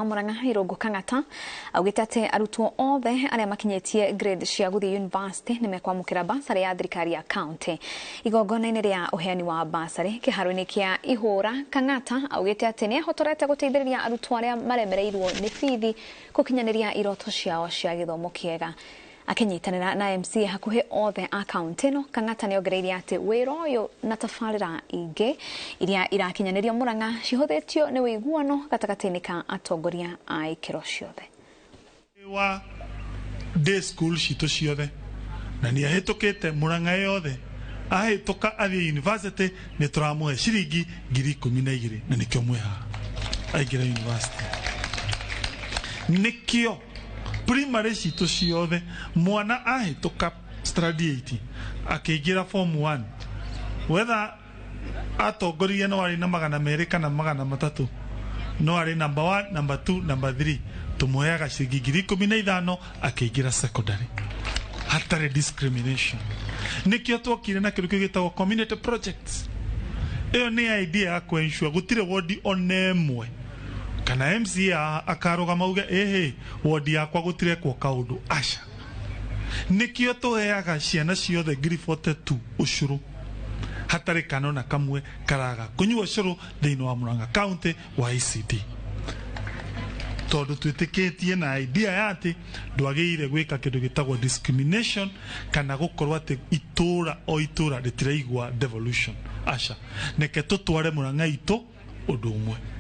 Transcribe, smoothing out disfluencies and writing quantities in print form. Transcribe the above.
Murang'a Irungu Kang'ata augite ati arutwo othe aria makinyitie grade cia guthii university nimekwamukira mbacarĩ ya thirikari ya county. Igongona-inĩ ria ũheyani wa mbacarĩ kĩharo-inĩ kia Ihũra, Kang'ata augite ati niahotorete guteithĩrĩria arutwo aria maremereirwo ni bithi gukinyaniria iroto ciao cia gĩthomo kĩega. Akinyitanĩra na MC hakuhĩ othe a county no, Kang'ata nĩongereire ati wĩra ũyũ na tabarĩra ingĩ iria irakinyanĩrio Murang'a cihũthĩtio nĩ wĩiguano gatagatĩ-inĩ ka atongoria a ikĩro ciothe. Wa day school citũ ciothe na nĩahĩtũkĩte Murang'a yothe ahĩtũka athiĩ university nĩ tũramũhe ciringi 12,000 na nĩkĩo mwĩha aingĩra university. Nĩkĩo primary citũ ciothe mwana ahĩtũka study 8 akĩingĩra form 1 whether atongoria no arĩ na 200 kana 300 no arĩ number 1 number 2 number 3 tũmũheaga ciringi 15,000 akĩingĩra secondary hatarĩ discrimination. Nĩkĩo twokire na kĩndũ kĩu gĩtagwo community projects. Ĩyo nĩ idea ya kũensure gũtirĩ ward ona ĩmwe kana MCA akarugama uge wodi yakwa gutirekwo kaundu aca. Nikio tuheaga ciana ciothe 42 ushuru hatari kanona kamwe karaga kunyua ushuru thiini wa Murang'a county wa ICD. Tondu twitikitie na idea ya ati ndwagĩrĩire gwĩka kĩndũ gĩtagwo discrimination kana gukorwo ati itura o itura rĩtiraigua devolution aca. Neke tutware Murang'a itu ũndũ ũmwe.